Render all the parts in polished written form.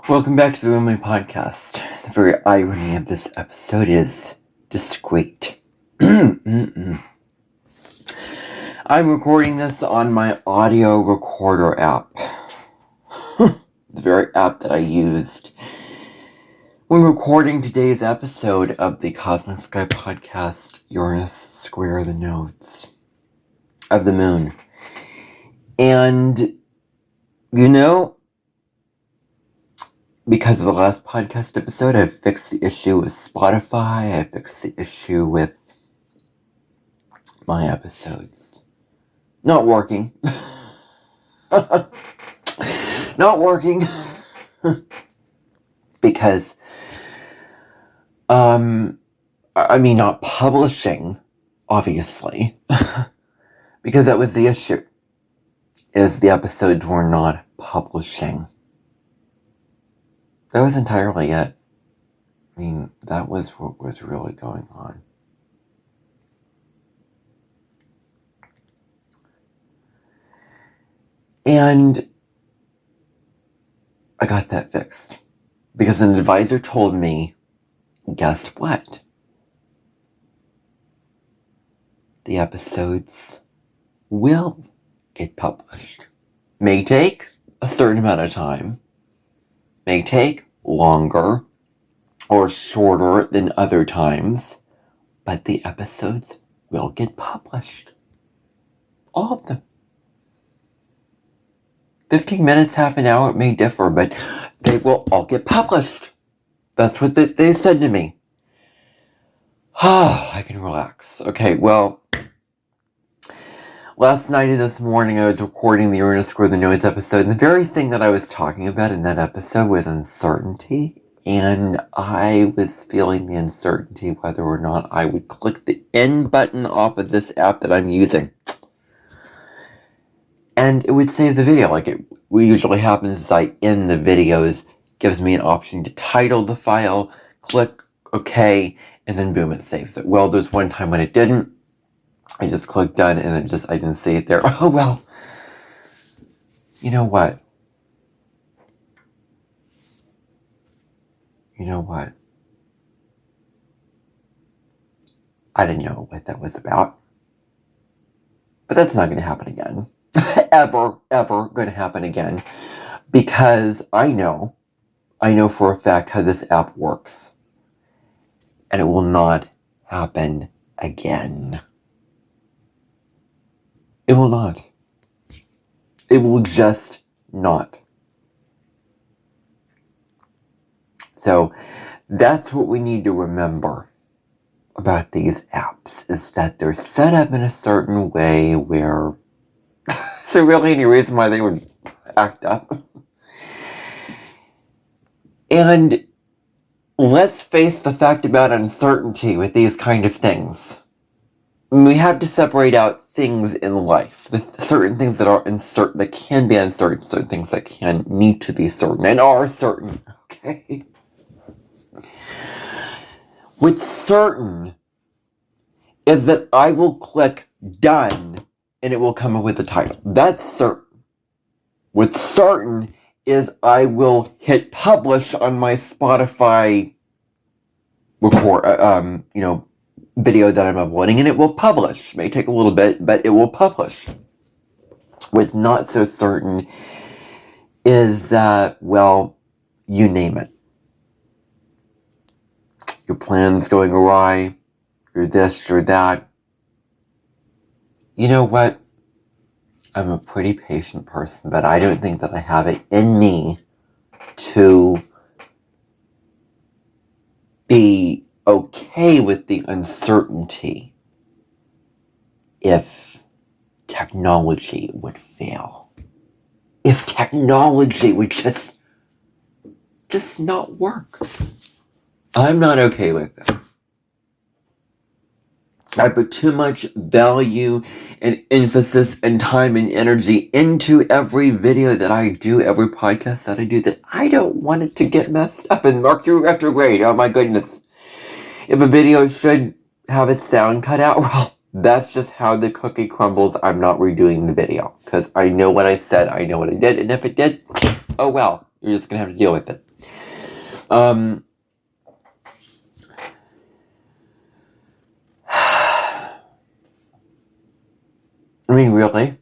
Welcome back to the Women Podcast. The very irony of this episode is discreet. I'm recording this on my audio recorder app. The very app that I used when recording today's episode of the Cosmic Sky Podcast, Uranus Square the Nodes of the Moon. And, you know, because of the last podcast episode, I fixed the issue with Spotify. I fixed the issue with my episodes. Not working. Not working. Because, not publishing, obviously. Because that was the issue. Is the episodes were not publishing. That was entirely it. That was what was really going on. And I got that fixed. Because an advisor told me, guess what? The episodes will get published. May take a certain amount of time. May take longer or shorter than other times, but the episodes will get published. All of them. 15 minutes, half an hour, it may differ, but they will all get published. That's what they said to me. I can relax. Okay, well, last night and this morning I was recording the Uranus Square the Nodes episode, and the very thing that I was talking about in that episode was uncertainty, and I was feeling the uncertainty whether or not I would click the end button off of this app that I'm using. And it would save the video, like it usually happens is I end the videos, gives me an option to title the file, click OK, and then boom, it saves it. Well, there's one time when it didn't. I just clicked done and I didn't see it there. Oh, well. You know what? I didn't know what that was about. But that's not going to happen again. ever going to happen again. Because I know for a fact how this app works. And it will not happen again. It will not. It will just not. So that's what we need to remember about these apps, is that they're set up in a certain way where is there really any reason why they would act up? And let's face the fact about uncertainty with these kind of things. We have to separate out things in life. The certain things that are uncertain, that can be uncertain, certain things that can need to be certain and are certain. Okay? What's certain is that I will click done and it will come up with the title. That's certain. What's certain is I will hit publish on my Spotify video that I'm uploading, and it will publish. It may take a little bit, but it will publish. What's not so certain is you name it. Your plan's going awry, you're this, you're that. You know what? I'm a pretty patient person, but I don't think that I have it in me to be okay with the uncertainty if technology would fail. If technology would just not work. I'm not okay with it. I put too much value and emphasis and time and energy into every video that I do, every podcast that I do, that I don't want it to get messed up in Mercury retrograde. Oh my goodness. If a video should have its sound cut out, well, that's just how the cookie crumbles. I'm not redoing the video because I know what I said, I know what I did, and if it did, oh well, you're just gonna have to deal with it. I mean, really?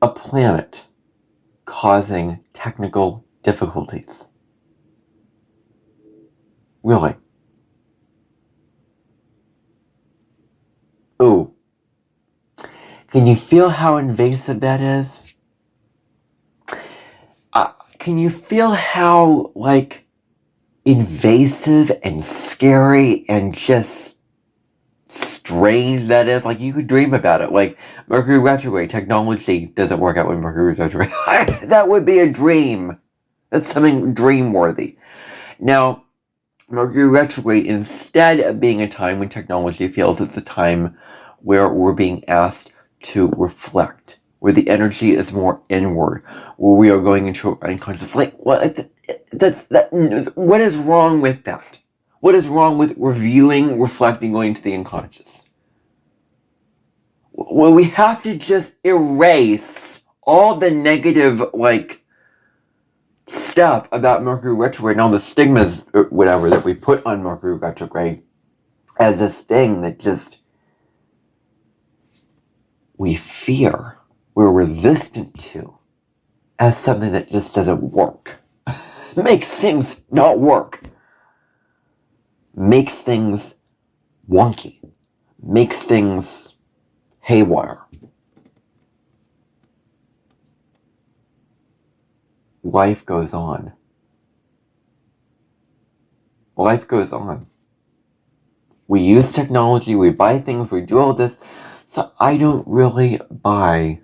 A planet causing technical difficulties. Really? Ooh. Can you feel how invasive that is? Can you feel how, like, invasive and scary and just strange that is? Like, you could dream about it. Like, Mercury retrograde technology doesn't work out when Mercury retrograde. That would be a dream. That's something dream-worthy. Now, Mercury retrograde, instead of being a time when technology fails, it's a time where we're being asked to reflect, where the energy is more inward, where we are going into our unconscious. Like, what is wrong with that? What is wrong with reviewing, reflecting, going to the unconscious? Well, we have to just erase all the negative, like, stuff about Mercury retrograde and all the stigmas, or whatever, that we put on Mercury retrograde as this thing that just we fear, we're resistant to, as something that just doesn't work. Makes things not work. Makes things wonky. Makes things haywire. Life goes on. Life goes on. We use technology, we buy things, we do all this. So I don't really buy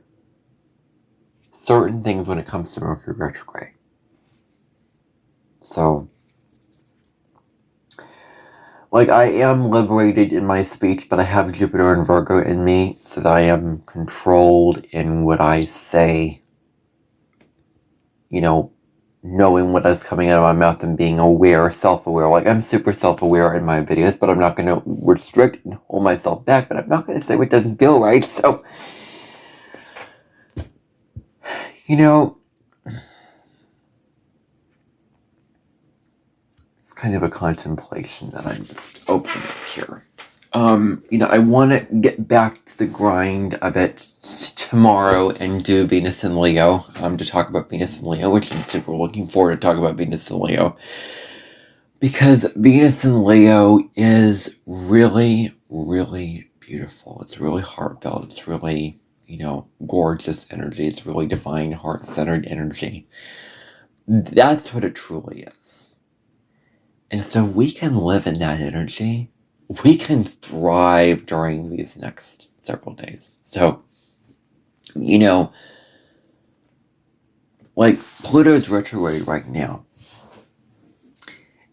certain things when it comes to Mercury retrograde. So, like, I am liberated in my speech, but I have Jupiter and Virgo in me, so that I am controlled in what I say. You know, knowing what is coming out of my mouth and being aware, self-aware. Like, I'm super self-aware in my videos, but I'm not going to restrict and hold myself back, but I'm not going to say what doesn't feel right. So, you know, it's kind of a contemplation that I'm just opening up here. You know, I want to get back to the grind of it tomorrow and do Venus and Leo, to talk about Venus and Leo, which I'm super looking forward to talk about Venus and Leo. Because Venus and Leo is really, really beautiful. It's really heartfelt. It's really, you know, gorgeous energy. It's really divine, heart-centered energy. That's what it truly is. And so we can live in that energy. We can thrive during these next several days. So, you know, like, Pluto's retrograde right now.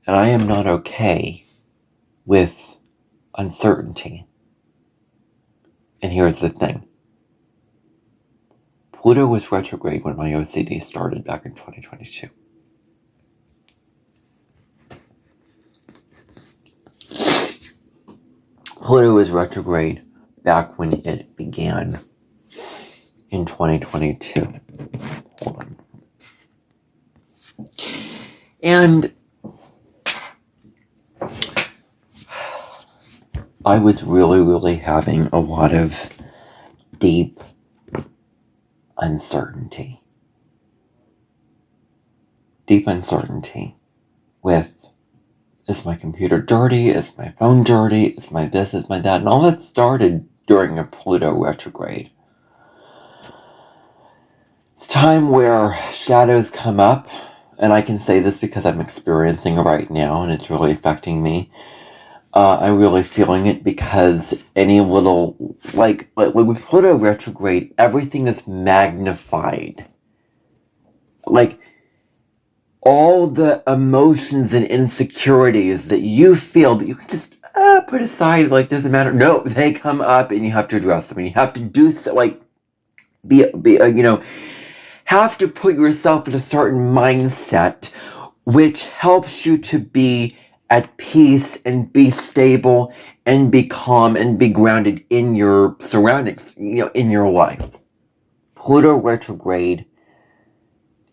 And I am not okay with uncertainty. And here's the thing. Pluto was retrograde when my OCD started back in 2022. Pluto was retrograde back when it began in 2022. Hold on. And I was really, really having a lot of deep uncertainty. Deep uncertainty with, is my computer dirty? Is my phone dirty? Is my this? Is my that? And all that started during a Pluto retrograde. It's time where shadows come up, and I can say this because I'm experiencing it right now, and it's really affecting me. I'm really feeling it because any little, like with Pluto retrograde, everything is magnified. Like, all the emotions and insecurities that you feel that you can just put aside, like, doesn't matter. No, they come up and you have to address them. And you have to do so, like, you know, have to put yourself in a certain mindset, which helps you to be at peace and be stable and be calm and be grounded in your surroundings, you know, in your life. Pluto retrograde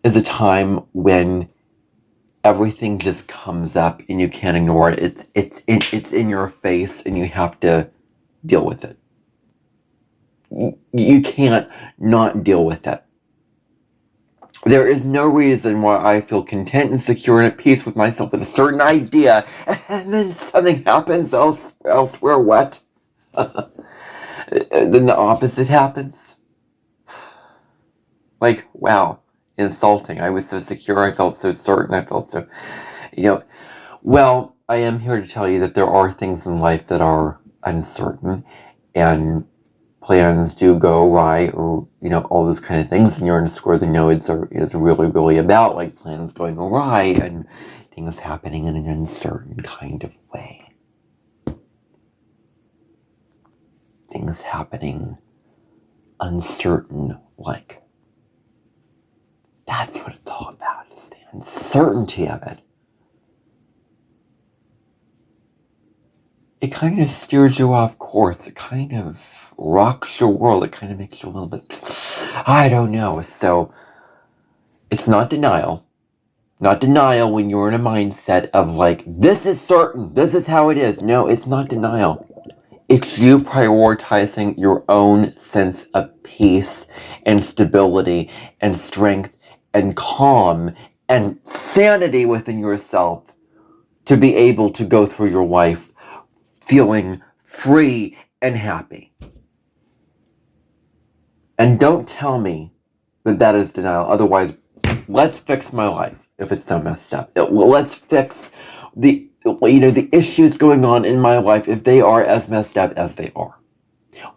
is a time when everything just comes up and you can't ignore it. It's in your face and you have to deal with it. You can't not deal with it. There is no reason why I feel content and secure and at peace with myself with a certain idea, and then something happens elsewhere. What? Then the opposite happens. Like, wow, insulting. I was so secure, I felt so certain, I felt so, Well, I am here to tell you that there are things in life that are uncertain, and plans do go awry, or, all those kind of things, and Uranus square the nodes is really, really about, like, plans going awry and things happening in an uncertain kind of way. Things happening uncertain, like. That's what it's all about, is the uncertainty of it. It kind of steers you off course. It kind of rocks your world. It kind of makes you a little bit, I don't know. So it's not denial. Not denial when you're in a mindset of like, this is certain. This is how it is. No, it's not denial. It's you prioritizing your own sense of peace and stability and strength and calm and sanity within yourself to be able to go through your life feeling free and happy. And don't tell me that that is denial. Otherwise, let's fix my life if it's so messed up. Let's fix the issues going on in my life if they are as messed up as they are.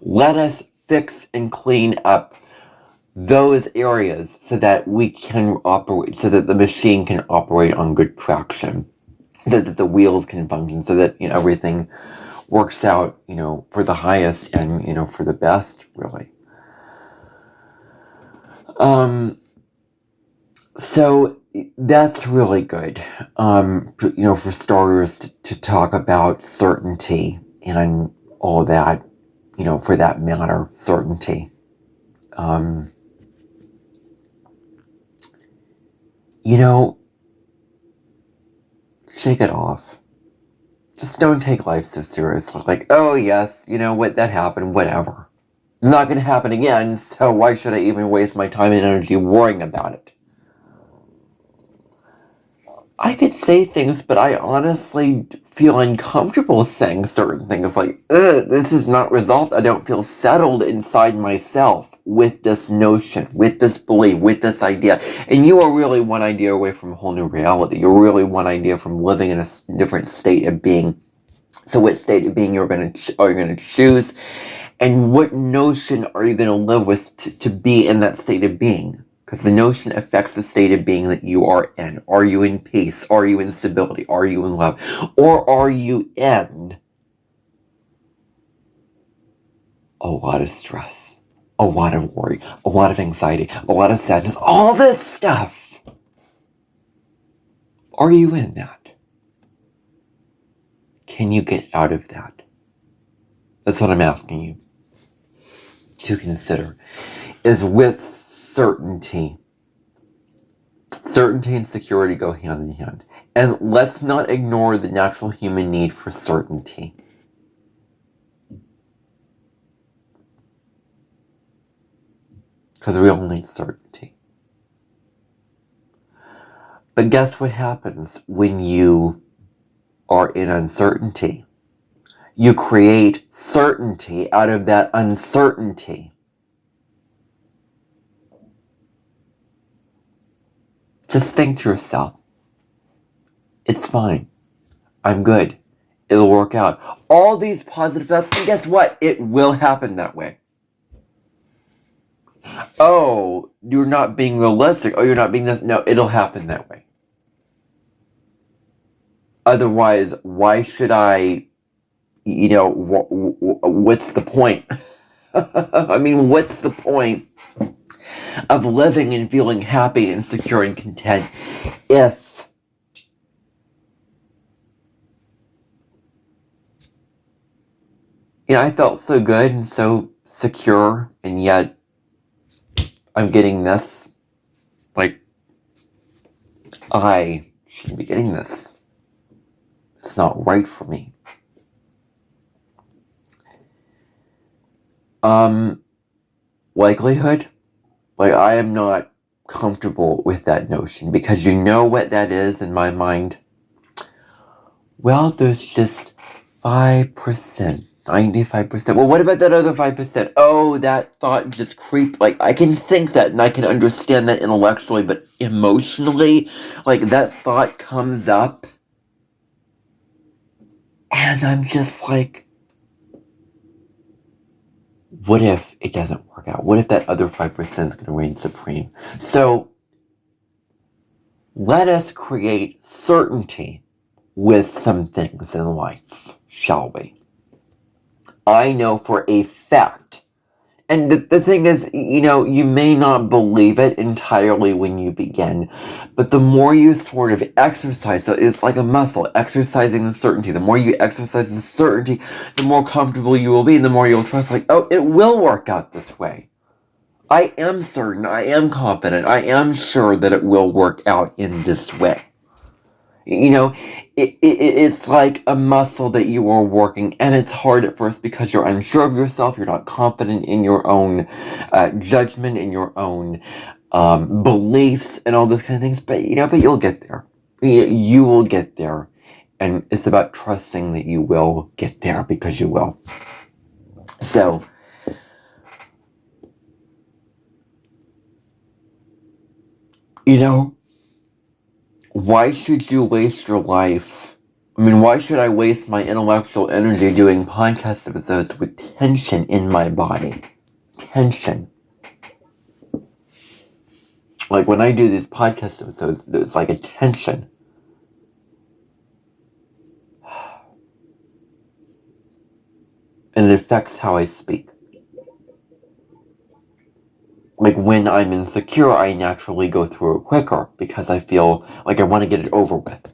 Let us fix and clean up those areas so that we can operate, so that the machine can operate on good traction, so that the wheels can function, so that everything works out, for the highest and for the best, really. So that's really good. For starters, to talk about certainty and all that, for that matter, certainty. Shake it off. Just don't take life so seriously. Like, oh yes, what, that happened, whatever. It's not going to happen again, so why should I even waste my time and energy worrying about it? I could say things, but I honestly feel uncomfortable saying certain things. Like, this is not resolved. I don't feel settled inside myself with this notion, with this belief, with this idea. And you are really one idea away from a whole new reality. You're really one idea from living in a different state of being. So what state of being are you going to choose? And what notion are you going to live with to be in that state of being? Because the notion affects the state of being that you are in. Are you in peace? Are you in stability? Are you in love? Or are you in a lot of stress, a lot of worry, a lot of anxiety, a lot of sadness, all this stuff? Are you in that? Can you get out of that? That's what I'm asking you to consider. Is with certainty. Certainty and security go hand in hand. And let's not ignore the natural human need for certainty. Because we all need certainty. But guess what happens when you are in uncertainty? You create certainty out of that uncertainty. Just think to yourself, it's fine. I'm good. It'll work out. All these positive thoughts, and guess what? It will happen that way. Oh, you're not being realistic. Oh, you're not being this. No, it'll happen that way. Otherwise, why should I, what's the point? I mean, what's the point of living and feeling happy and secure and content if I felt so good and so secure, and yet I'm getting this? Like, I shouldn't be getting this. It's not right for me. Likelihood? Like, I am not comfortable with that notion, because you know what that is in my mind? Well, there's just 5%, 95%. Well, what about that other 5%? Oh, that thought just creeped. Like, I can think that and I can understand that intellectually, but emotionally, like, that thought comes up and I'm just like, what if it doesn't work out? What if that other 5% is going to reign supreme? So, let us create certainty with some things in life, shall we? I know for a fact, and the thing is, you may not believe it entirely when you begin, but the more you sort of exercise, so it's like a muscle, exercising the certainty. The more you exercise the certainty, the more comfortable you will be, and the more you'll trust, like, oh, it will work out this way. I am certain, I am confident, I am sure that it will work out in this way. It's like a muscle that you are working, and it's hard at first because you're unsure of yourself, you're not confident in your own judgment, in your own beliefs, and all those kind of things, but you'll get there. You will get there, and it's about trusting that you will get there, because you will. So, why should you waste your life? I mean, why should I waste my intellectual energy doing podcast episodes with tension in my body? Tension. Like, when I do these podcast episodes, there's like a tension. And it affects how I speak. Like, when I'm insecure, I naturally go through it quicker because I feel like I want to get it over with.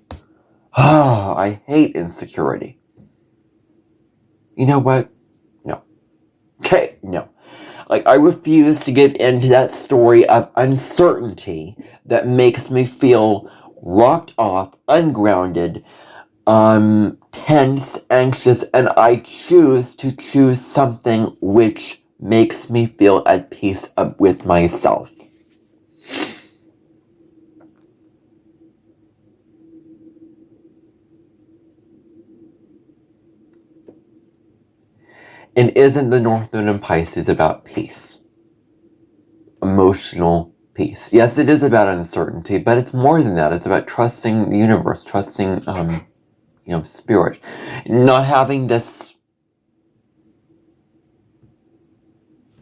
I hate insecurity. You know what? No. Okay, no. Like, I refuse to give in to that story of uncertainty that makes me feel rocked off, ungrounded, tense, anxious, and I choose to choose something which makes me feel at peace with myself. And isn't the North Node in Pisces about peace? Emotional peace. Yes, it is about uncertainty, but it's more than that. It's about trusting the universe, trusting, spirit. Not having this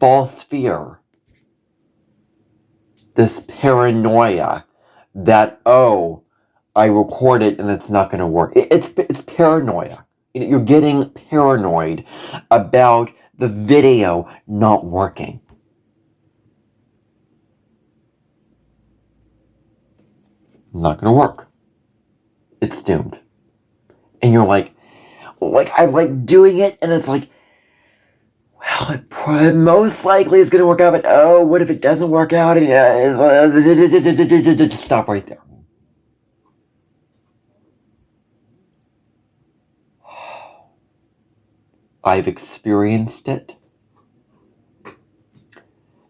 false fear, this paranoia that, oh, I recorded and it's not going to work. It's paranoia. You're getting paranoid about the video not working. It's not going to work. It's doomed. And you're like I'm like doing it, and it's like, well, it most likely is going to work out, but oh, what if it doesn't work out? And just stop right there. I've experienced it.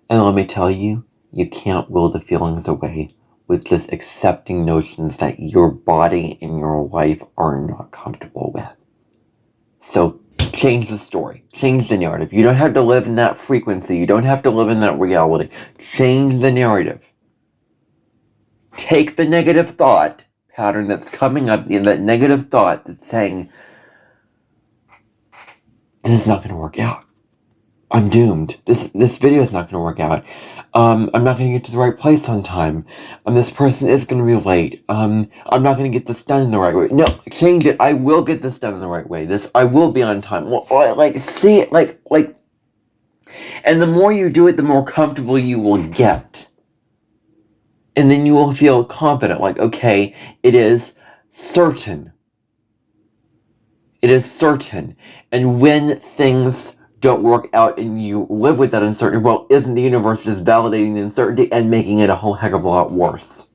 And let me tell you, you can't will the feelings away with just accepting notions that your body and your life are not comfortable with. So change the story. Change the narrative. You don't have to live in that frequency. You don't have to live in that reality. Change the narrative. Take the negative thought pattern that's coming up, in that negative thought that's saying, this is not going to work out. I'm doomed. This video is not going to work out. I'm not going to get to the right place on time. This person is going to be late. I'm not going to get this done in the right way. No, change it. I will get this done in the right way. I will be on time. Well, see it, and the more you do it, the more comfortable you will get. And then you will feel confident, like, okay, it is certain. It is certain. And when things don't work out and you live with that uncertainty, well, isn't the universe just validating the uncertainty and making it a whole heck of a lot worse?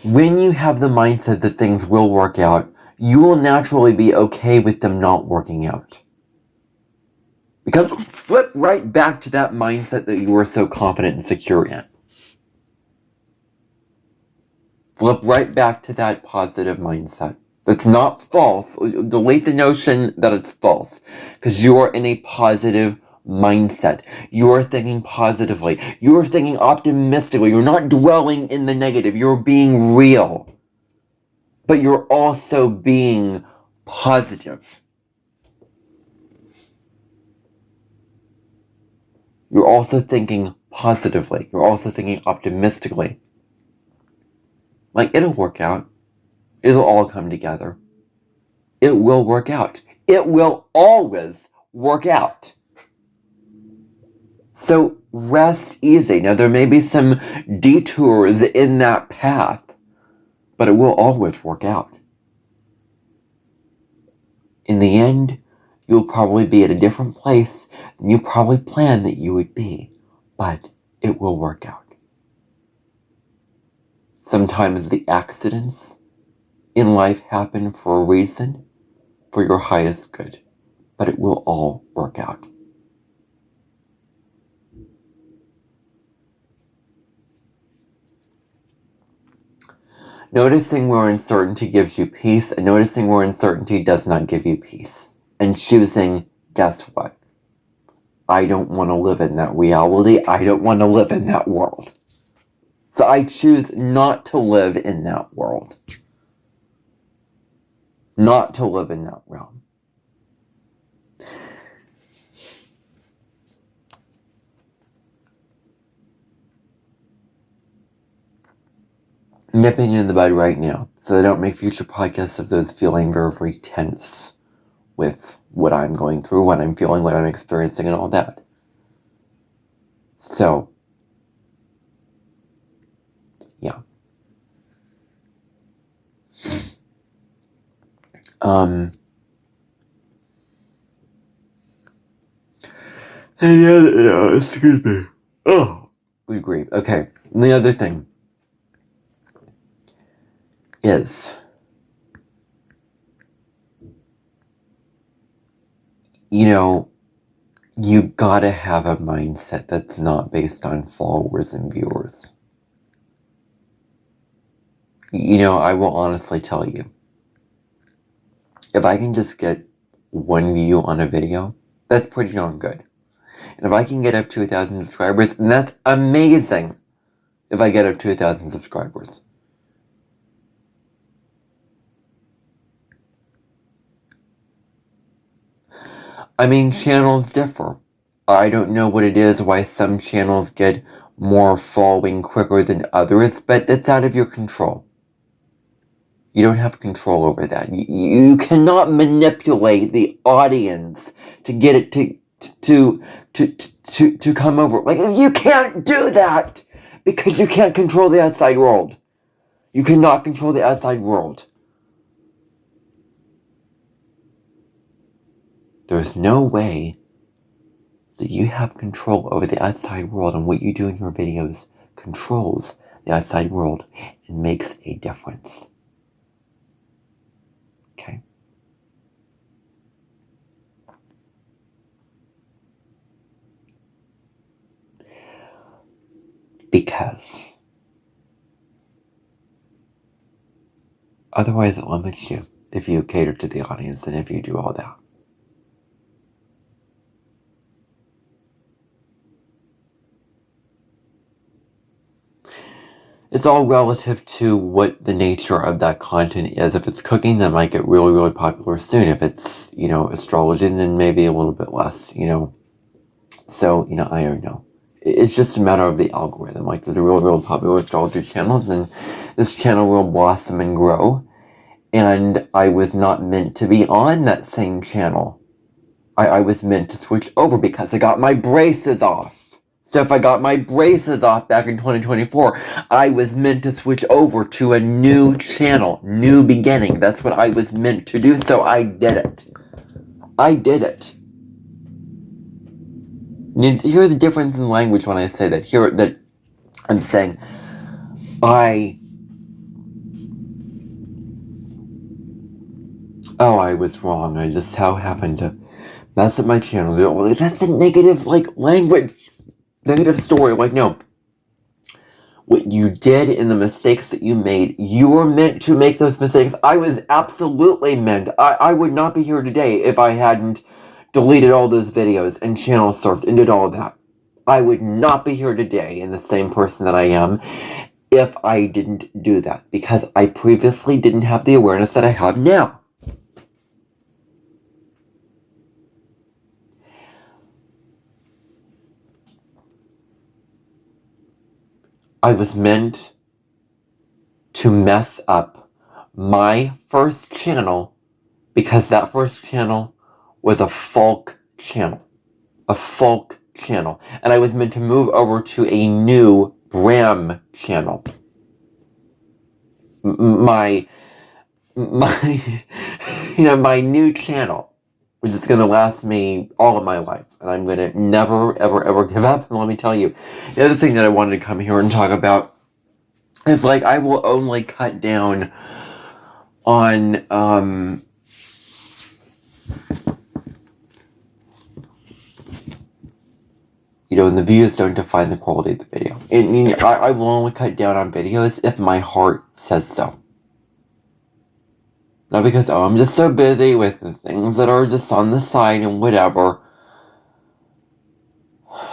When you have the mindset that things will work out, you will naturally be okay with them not working out. Because flip right back to that mindset that you were so confident and secure in. Flip right back to that positive mindset. That's not false. Delete the notion that it's false. Because you are in a positive mindset. You are thinking positively. You are thinking optimistically. You're not dwelling in the negative. You're being real. But you're also being positive. You're also thinking positively. You're also thinking optimistically. Like, it'll work out. It'll all come together. It will work out. It will always work out. So rest easy. Now, there may be some detours in that path, but it will always work out. In the end, you'll probably be at a different place than you probably planned that you would be, but it will work out. Sometimes the accidents in life happen for a reason, for your highest good, but it will all work out. Noticing where uncertainty gives you peace, and noticing where uncertainty does not give you peace. And choosing, guess what? I don't want to live in that reality. I don't want to live in that world. So I choose not to live in that world. Not to live in that realm. Nipping in the bud right now, so I don't make future podcasts of those feeling very, very tense with what I'm going through, what I'm feeling, what I'm experiencing, and all that. So, yeah. Excuse me. Oh, we grieve. Okay, and the other thing is, you gotta have a mindset that's not based on followers and viewers. I will honestly tell you, if I can just get one view on a video, that's pretty darn good. And if I can get up to 1,000 subscribers, then that's amazing. If I get up to 1,000 subscribers. I mean, channels differ. I don't know what it is, why some channels get more following quicker than others, but that's out of your control. You don't have control over that. You cannot manipulate the audience to get it to come over. Like, you can't do that because you can't control the outside world. You cannot control the outside world. There's no way that you have control over the outside world, and what you do in your videos controls the outside world and makes a difference. Okay? Because otherwise it limits you if you cater to the audience and if you do all that. It's all relative to what the nature of that content is. If it's cooking, that might get really, really popular soon. If it's, astrology, then maybe a little bit less, So, I don't know. It's just a matter of the algorithm. Like, there's real, real popular astrology channels, and this channel will blossom and grow. And I was not meant to be on that same channel. I was meant to switch over because I got my braces off. So if I got my braces off back in 2024, I was meant to switch over to a new channel, new beginning. That's what I was meant to do, so I did it. I did it. You hear the difference in language when I say that. That I'm saying, I Oh, I was wrong. I just happened to mess up my channel. That's a negative, language. Negative story. No. What you did and the mistakes that you made, you were meant to make those mistakes. I was absolutely meant. I would not be here today if I hadn't deleted all those videos and channel surfed and did all of that. I would not be here today in the same person that I am if I didn't do that, because I previously didn't have the awareness that I have now. I was meant to mess up my first channel because that first channel was a folk channel. A folk channel. And I was meant to move over to a new Bram channel. My new channel, which is going to last me all of my life. And I'm going to never, ever, ever give up. And let me tell you, the other thing that I wanted to come here and talk about is, I will only cut down on, and the views don't define the quality of the video. And I will only cut down on videos if my heart says so. Not because, I'm just so busy with the things that are just on the side and whatever.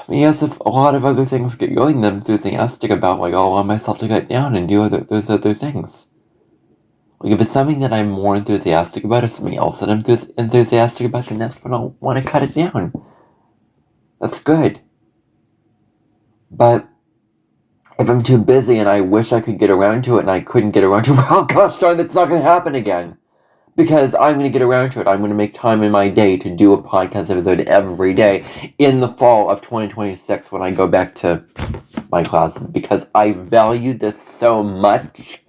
Yes, if a lot of other things get going, then I'm enthusiastic about, I'll allow myself to cut down and do those other things. If it's something that I'm more enthusiastic about, or something else that I'm enthusiastic about, then that's when I'll want to cut it down. That's good. But if I'm too busy and I wish I could get around to it and I couldn't get around to it, well, gosh darn, that's not going to happen again. Because I'm going to get around to it. I'm going to make time in my day to do a podcast episode every day in the fall of 2026 when I go back to my classes. Because I value this so much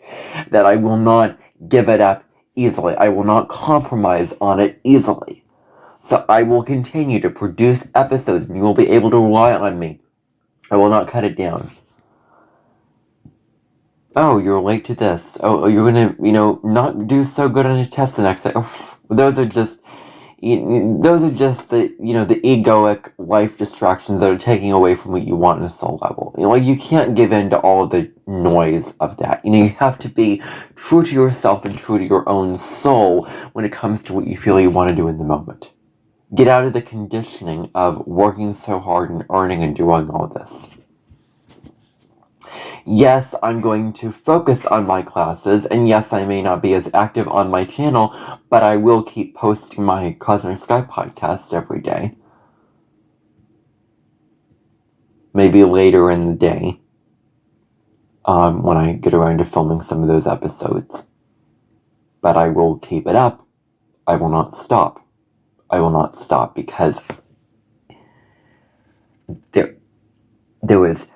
that I will not give it up easily. I will not compromise on it easily. So I will continue to produce episodes and you will be able to rely on me. I will not cut it down. Oh, you're late to this. Oh, you're gonna, not do so good on your test the next day. Oh, those are just the, the egoic life distractions that are taking away from what you want in a soul level. You can't give in to all of the noise of that. You have to be true to yourself and true to your own soul when it comes to what you feel you want to do in the moment. Get out of the conditioning of working so hard and earning and doing all this. Yes, I'm going to focus on my classes, and yes, I may not be as active on my channel, but I will keep posting my Cosmic Sky podcast every day. Maybe later in the day, when I get around to filming some of those episodes. But I will keep it up. I will not stop. I will not stop, because there is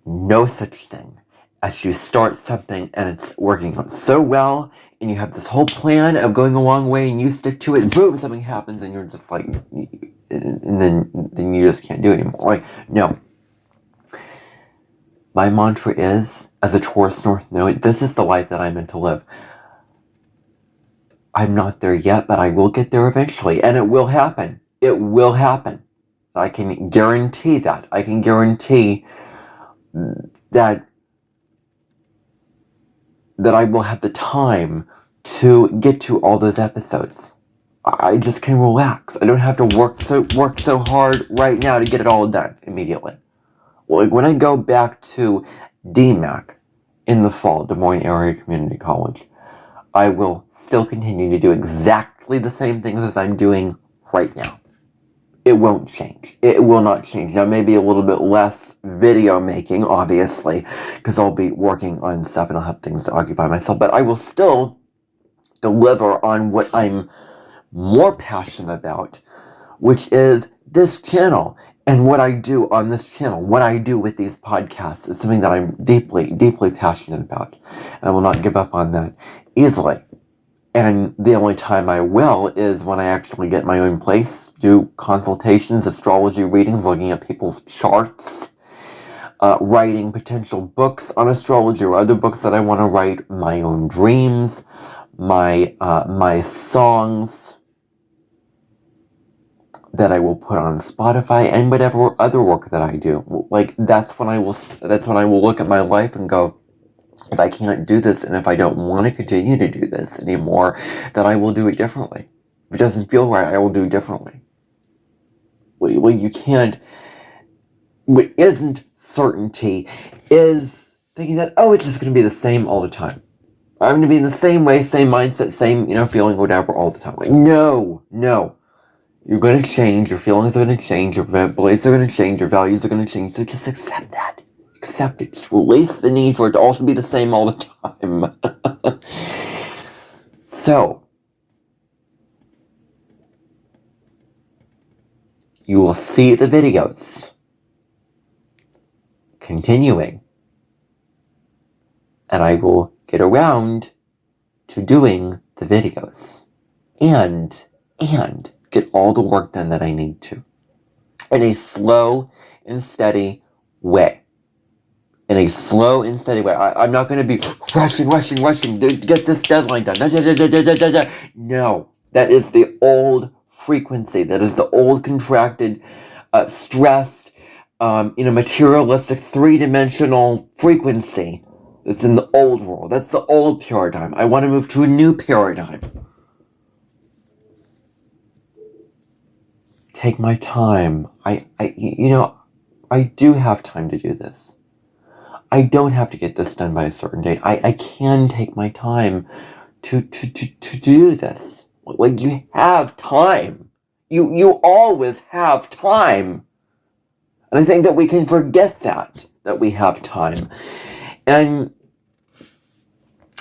no such thing as you start something and it's working out so well and you have this whole plan of going a long way and you stick to it, boom, something happens and you're just and then you just can't do it anymore. No. My mantra is, as a Taurus North Node, this is the life that I'm meant to live. I'm not there yet, but I will get there eventually, and it will happen. It will happen. I can guarantee that. I can guarantee that I will have the time to get to all those episodes. I just can relax. I don't have to work so hard right now to get it all done immediately. When I go back to DMAC in the fall, Des Moines Area Community College, I will still continue to do exactly the same things as I'm doing right now. It won't change. It will not change. Now, maybe a little bit less video making, obviously, because I'll be working on stuff and I'll have things to occupy myself, but I will still deliver on what I'm more passionate about, which is this channel and what I do on this channel, what I do with these podcasts. Is something that I'm deeply, deeply passionate about, and I will not give up on that easily. And the only time I will is when I actually get my own place, do consultations, astrology readings, looking at people's charts, writing potential books on astrology or other books that I want to write, my own dreams, my songs that I will put on Spotify, and whatever other work that I do. Like, that's when I will look at my life and go, if I can't do this, and if I don't want to continue to do this anymore, then I will do it differently. If it doesn't feel right, I will do it differently. Well, you can't. What isn't certainty is thinking that, oh, it's just going to be the same all the time. I'm going to be in the same way, same mindset, same, feeling, whatever, all the time. Like, no. You're going to change, your feelings are going to change, your beliefs are going to change, your values are going to change, so just accept that. Accept it. Just release the need for it to also be the same all the time. So, you will see the videos continuing, and I will get around to doing the videos and get all the work done that I need to in a slow and steady way. In a slow and steady way. I'm not going to be rushing to get this deadline done. No, that is the old frequency. That is the old contracted, stressed, materialistic, three-dimensional frequency that's in the old world. That's the old paradigm. I want to move to a new paradigm. Take my time. I do have time to do this. I don't have to get this done by a certain date. I can take my time to do this. Like, you have time. You always have time. And I think that we can forget that we have time. And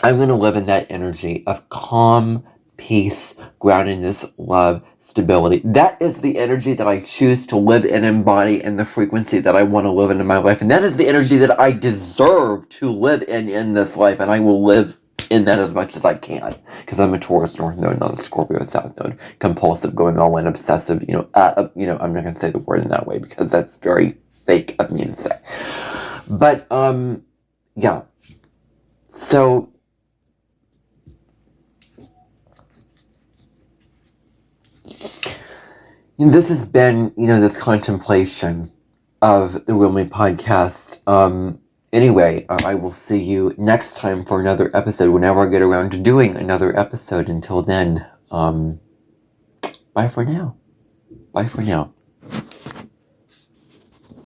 I'm going to live in that energy of calm, peace, groundedness, love, stability. That is the energy that I choose to live and embody, and the frequency that I want to live in my life. And that is the energy that I deserve to live in this life. And I will live in that as much as I can. Because I'm a Taurus North Node, not a Scorpio South Node. Compulsive, going all in, obsessive. I'm not going to say the word in that way because that's very fake of me to say. But, yeah. So, this has been, this contemplation of the Real Me podcast. Anyway, I will see you next time for another episode, whenever I get around to doing another episode. Until then, bye for now. Bye for now.